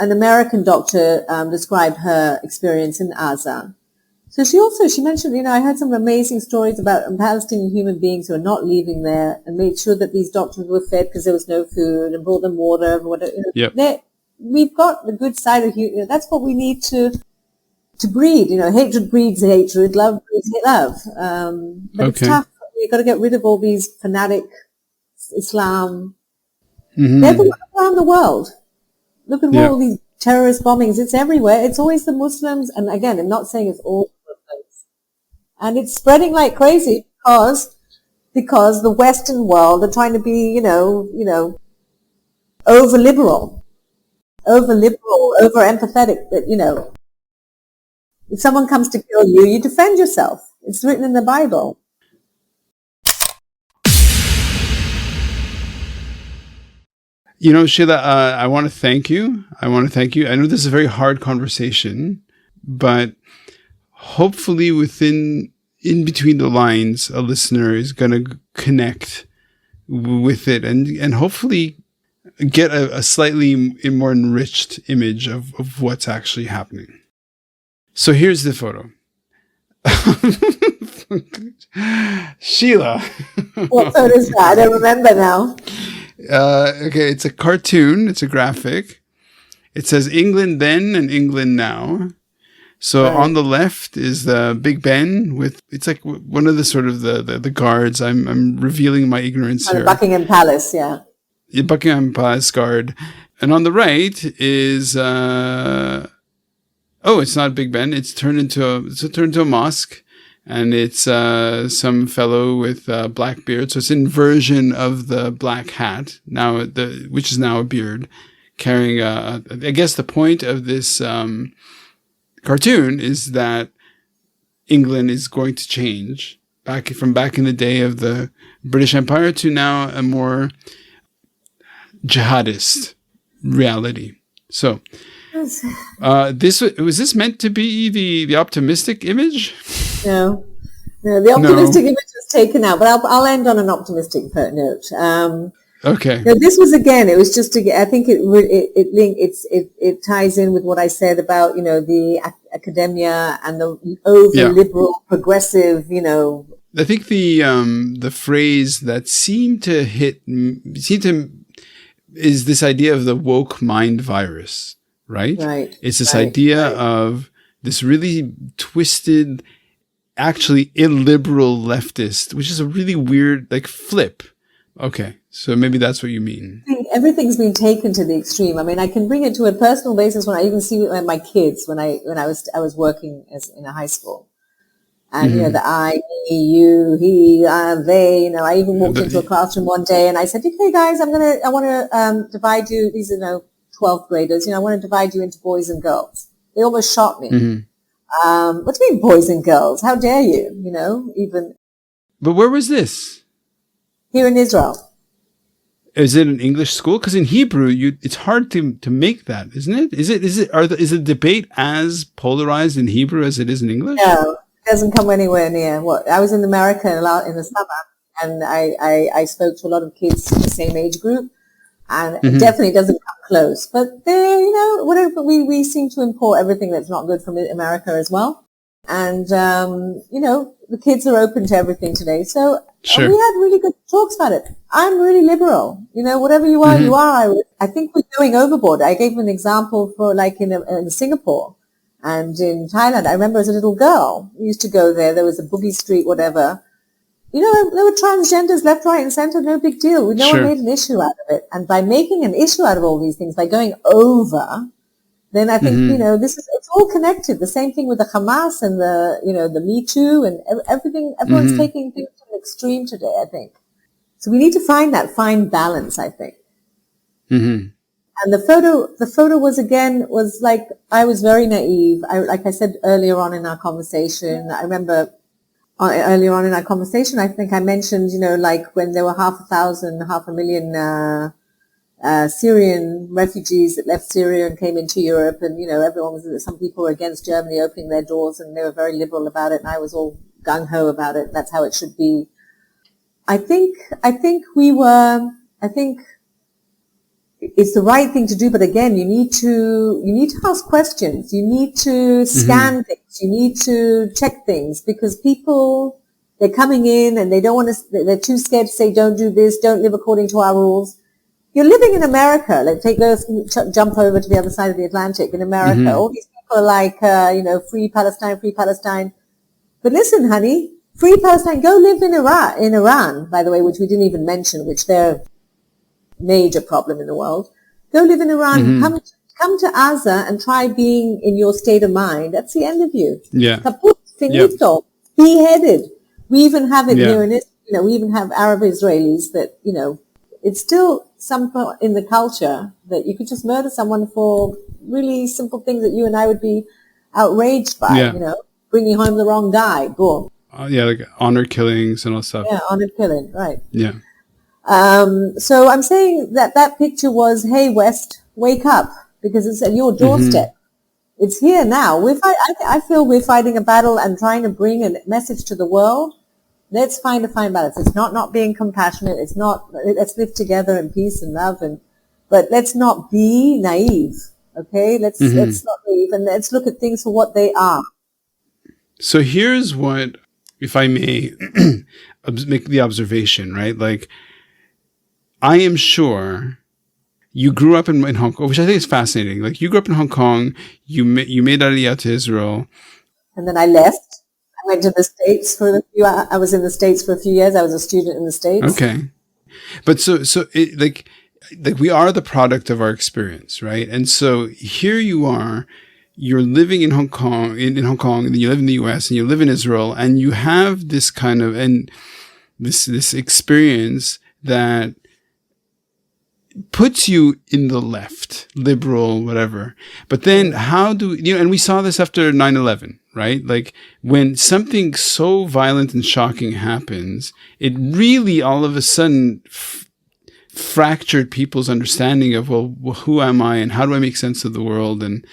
An American doctor described her experience in Gaza. So she mentioned, I heard some amazing stories about Palestinian human beings who are not leaving there, and made sure that these doctors were fed because there was no food, and brought them water and whatever. Yep. We've got the good side of that's what we need to breed. Hatred breeds hatred, love breeds love. But It's tough. You've got to get rid of all these fanatic Islam. They're around the world. Look at all these terrorist bombings. It's everywhere. It's always the Muslims. And again, I'm not saying it's all Muslims. And it's spreading like crazy because the Western world are trying to be, over liberal, over empathetic. That, if someone comes to kill you, you defend yourself. It's written in the Bible. Sheila, I want to thank you. I know this is a very hard conversation, but hopefully in between the lines, a listener is going to connect with it and hopefully get a slightly more enriched image of what's actually happening. So here's the photo. Sheila. What photo is that? I don't remember now. Okay, it's a cartoon. It's a graphic. It says England then and England now. So on the left is the Big Ben it's like one of the sort of the guards. I'm revealing my ignorance here. Buckingham Palace, yeah. Buckingham Palace guard. And on the right is it's not Big Ben. It's turned into a mosque. And it's some fellow with black beard. So it's an inversion of the black hat, which is now a beard, carrying I guess the point of this cartoon is that England is going to change back in the day of the British Empire to now a more jihadist reality. So was this meant to be the optimistic image? No, the optimistic image was taken out, but I'll end on an optimistic note. Okay. This was again. It was just I think it ties in with what I said about the academia and the over liberal progressive. I think the phrase that seemed to is this idea of the woke mind virus, right? Right. It's this idea of this really twisted, actually illiberal leftist, which is a really weird flip. Okay, so maybe that's what you mean. I think everything's been taken to the extreme. I mean, I can bring it to a personal basis when I even see my kids when I was working in a high school, and the I, me, you, he, they. I even walked into a classroom one day and I said, "Okay, guys, I want to divide you. These are 12th graders. I want to divide you into boys and girls." They almost shot me. What do you mean boys and girls? How dare you? Even. But where was this? Here in Israel. Is it an English school? Because in Hebrew, it's hard to make that, isn't it? Is the debate as polarized in Hebrew as it is in English? No, it doesn't come anywhere near. I was in America in the summer, and I spoke to a lot of kids in the same age group, and it definitely doesn't come close. But whatever we seem to import everything that's not good from America as well, and the kids are open to everything today. So we had really good talks about it. I'm really liberal. Whatever you are, you are. I think we're going overboard. I gave an example for in Singapore, And in Thailand, I remember as a little girl, we used to go there. There was a boogie street, whatever. You know, there were transgenders left, right, and center. No big deal. No one made an issue out of it. And by making an issue out of all these things, by going over, then I think, you know, it's all connected. The same thing with the Hamas and the Me Too and everything. Everyone's taking things to an extreme today, I think. So we need to find that fine balance, I think. And the photo was like, I was very naive. Like I said earlier on in our conversation, I remember earlier on in our conversation, I think I mentioned, you know, like when there were 500,000 Syrian refugees that left Syria and came into Europe, and, you know, some people were against Germany opening their doors, and they were very liberal about it, and I was all gung-ho about it. That's how it should be. I think it's the right thing to do, but again, you need to ask questions. You need to scan things. You need to check things, because people, they're coming in and they're too scared to say, don't do this, don't live according to our rules. You're living in America. Like, jump over to the other side of the Atlantic in America. All these people are like, you know, free Palestine, free Palestine. But listen, honey, free Palestine, go live in Iran, by the way, which we didn't even mention, which they're major problem in the world. Go live in Iran. Come to Gaza and try being in your state of mind. That's the end of you. Yeah. Kaput, finito, beheaded. We even have it here in Israel. You know, we even have Arab Israelis that, you know, it's still something in the culture that you could just murder someone for really simple things that you and I would be outraged by. You know, bringing home the wrong guy. Boom. Like honor killings and all stuff. Yeah, honor killing. Right. Yeah. So I'm saying that picture was, hey, West, wake up, because it's at your doorstep. It's here now. I feel we're fighting a battle and trying to bring a message to the world. Let's find a fine balance. It's not being compassionate. It's not, let's live together in peace and love, but let's not be naive. Okay. Let's not naive, and let's look at things for what they are. So here's what, if I may make the observation, right? Like, I am sure you grew up in Hong Kong, which I think is fascinating. Like, you grew up in Hong Kong, you made Aliyah to Israel. And then I left. I went to the States I was in the States for a few years. I was a student in the States. Okay. But so it, like we are the product of our experience, right? And so here you are, you're living in Hong Kong, and then you live in the US, and you live in Israel, and you have this kind of, and this experience that puts you in the left, liberal, whatever. But then how do, you know, and we saw this after 9/11, right? Like, when something so violent and shocking happens, it really all of a sudden fractured people's understanding of, well, who am I, and how do I make sense of the world, and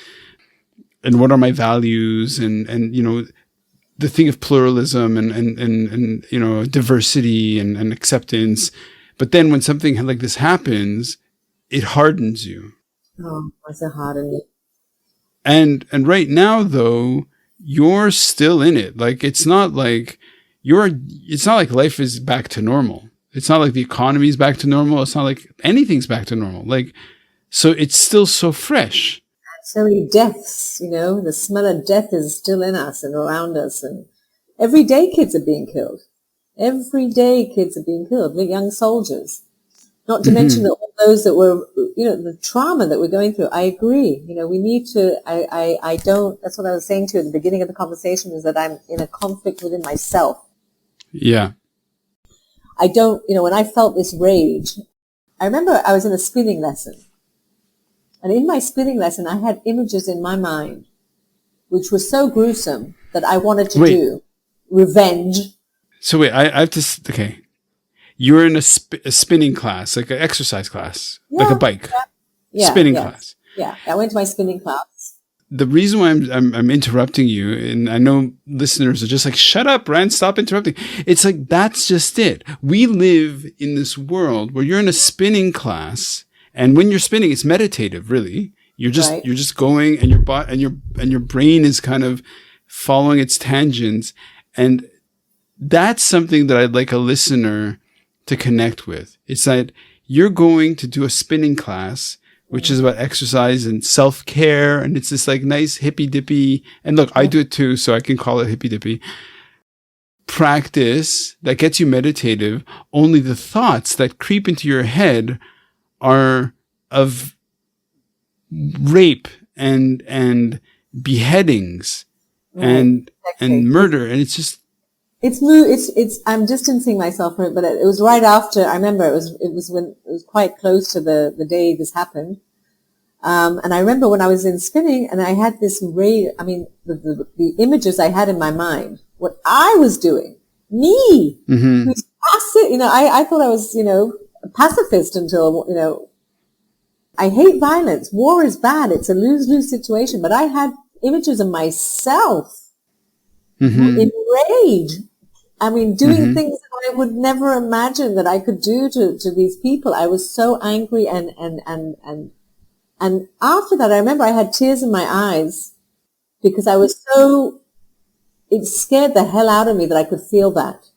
what are my values, and you know, the thing of pluralism and you know, diversity and acceptance. But then when something like this happens, it hardens you. Oh, it's a hardening. And right now, though, you're still in it. Like, it's not like life is back to normal. It's not like the economy is back to normal. It's not like anything's back to normal. Like, so it's still so fresh. So many deaths, you know, the smell of death is still in us and around us. And every day kids are being killed. Every day kids are being killed, the young soldiers. Not to mention that all those that were, you know, the trauma that we're going through. I agree. You know, we need to, I don't, that's what I was saying to you at the beginning of the conversation, is that I'm in a conflict within myself. Yeah. I don't, you know, when I felt this rage, I remember I was in a spinning lesson. And in my spinning lesson, I had images in my mind, which were so gruesome that I wanted to do revenge. So wait, I have to, okay. You were in a spinning class, like an exercise class, like a bike, spinning class. Yeah, I went to my spinning class. The reason why I'm interrupting you, and I know listeners are just like, shut up, Ryan, stop interrupting. It's like, that's just it. We live in this world where you're in a spinning class, and when you're spinning, it's meditative, really. You're just going, and your brain is kind of following its tangents, and that's something that I'd like a listener to connect with. It's that you're going to do a spinning class which is about exercise and self-care. And it's this like nice hippy-dippy, and look, I do it too, so I can call it hippy-dippy practice that gets you meditative. Only the thoughts that creep into your head are of rape and beheadings and murder. And it's just, I'm distancing myself from it, but it was right after. I remember it was quite close to the day this happened. And I remember when I was in spinning and I had this the images I had in my mind, what I was doing, me, who's passive, I thought I was, a pacifist until, I hate violence. War is bad. It's a lose-lose situation. But I had images of myself enraged. Doing things that I would never imagine that I could do to these people. I was so angry and after that, I remember I had tears in my eyes because I was it scared the hell out of me that I could feel that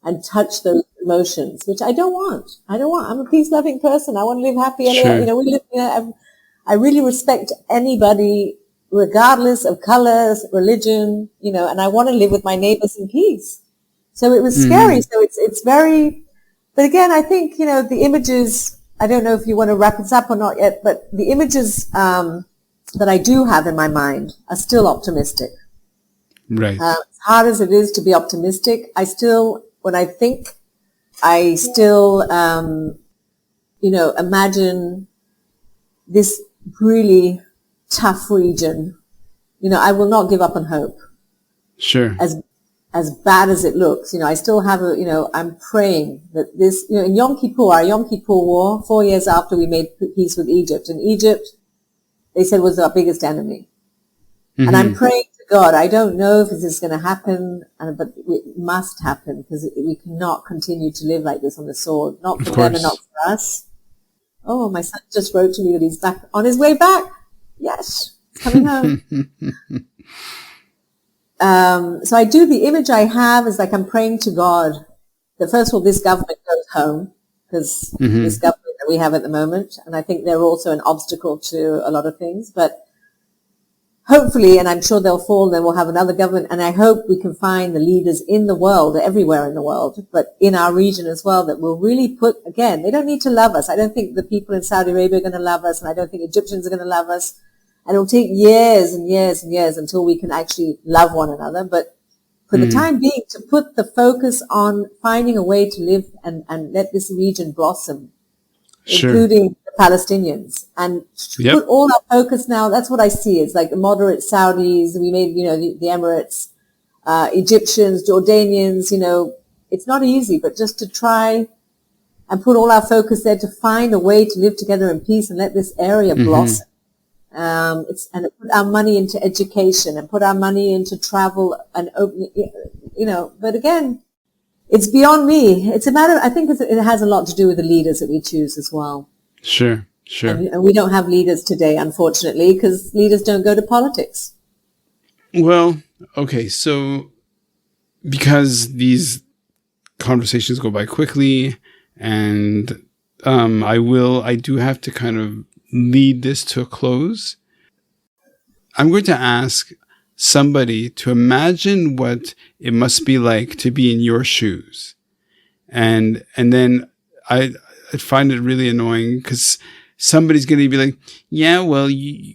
and touch those emotions, which I don't want. I'm a peace-loving person. I want to live happy. Sure. I really respect anybody, regardless of colors, religion, and I want to live with my neighbors in peace. So it was scary. So it's very, but again, I think, the images, I don't know if you want to wrap this up or not yet, but the images that I do have in my mind are still optimistic. Right. As hard as it is to be optimistic, when I think, I still, imagine this really tough region. I will not give up on hope. Sure. As bad as it looks, I still have I'm praying that this, in Yom Kippur, our Yom Kippur War, 4 years after we made peace with Egypt, and Egypt, they said, was our biggest enemy. And I'm praying to God. I don't know if this is going to happen, but it must happen because we cannot continue to live like this on the sword, not for them and not for us. Oh, my son just wrote to me that he's back on his way back. Yes, he's coming home. So I do, the image I have is like I'm praying to God that first of all, this government goes home because this government that we have at the moment, and I think they're also an obstacle to a lot of things, but hopefully, and I'm sure they'll fall, then we'll have another government, and I hope we can find the leaders in the world, everywhere in the world, but in our region as well, that will really again, they don't need to love us. I don't think the people in Saudi Arabia are going to love us, and I don't think Egyptians are going to love us. And it'll take years and years and years until we can actually love one another. But for the time being, to put the focus on finding a way to live and let this region blossom, including the Palestinians, and put all our focus now. That's what I see. It's like the moderate Saudis. We made, the Emirates, Egyptians, Jordanians, it's not easy, but just to try and put all our focus there to find a way to live together in peace and let this area blossom. And put our money into education and put our money into travel and open, but again, it's beyond me. It's a matter, I think it has a lot to do with the leaders that we choose as well. Sure. And we don't have leaders today, unfortunately, because leaders don't go to politics. Well, okay. So because these conversations go by quickly and, I do have to kind of lead this to a close. I'm going to ask somebody to imagine what it must be like to be in your shoes. And then I find it really annoying because somebody's going to be like, yeah, well,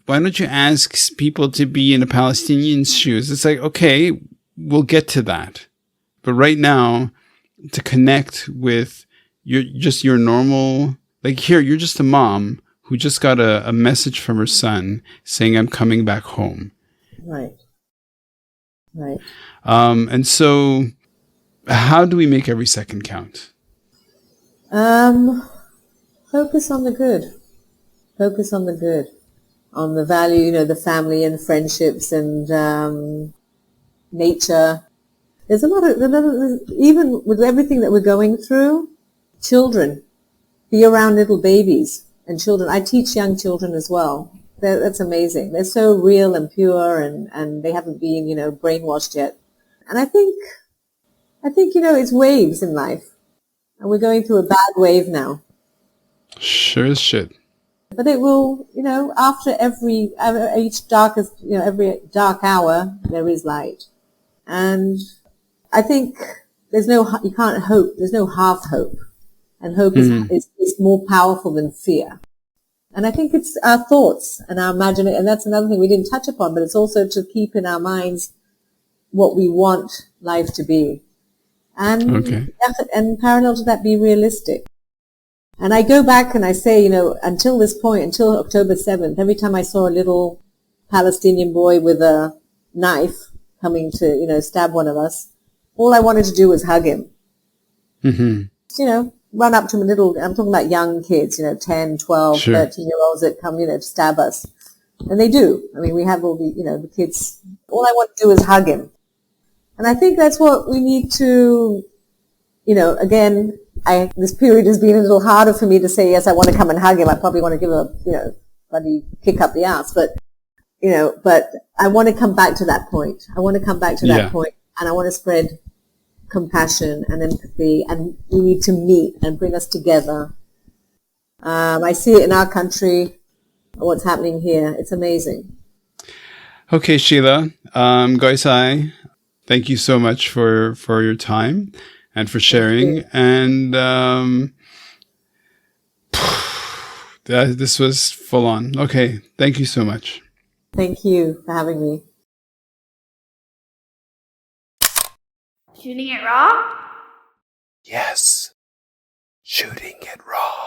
why don't you ask people to be in a Palestinian's shoes? It's like, okay, we'll get to that. But right now, to connect with your normal, like here, you're just a mom who just got a message from her son saying, I'm coming back home. Right. And so how do we make every second count? Focus on the good. On the value, the family and friendships and nature. There's a lot of, even with everything that we're going through, children, be around little babies. And children, I teach young children as well. That's amazing. They're so real and pure and they haven't been, brainwashed yet. And I think, it's waves in life. And we're going through a bad wave now. Sure as shit. But it will, after every dark hour, there is light. And I think there's no half hope. And hope is more powerful than fear. And I think it's our thoughts and our imagination. And that's another thing we didn't touch upon, but it's also to keep in our minds what we want life to be. And parallel to that, be realistic. And I go back and I say, until this point, until October 7th, every time I saw a little Palestinian boy with a knife coming to, stab one of us, all I wanted to do was hug him. Run up to him I'm talking about young kids, 10, 12, 13-year-olds that come, to stab us. And they do. I mean, we have all the kids. All I want to do is hug him. And I think that's what we need to, again, this period has been a little harder for me to say, yes, I want to come and hug him. I probably want to give a, bloody kick up the ass. But I want to come back to that point. I want to come back to that point, and I want to spread compassion and empathy, and we need to meet and bring us together. I see it in our country, what's happening here. It's amazing. Okay, Sheila, Goisai, thank you so much for your time and for sharing. And this was full on. Okay, thank you so much. Thank you for having me. Shooting it raw? Yes, shooting it raw.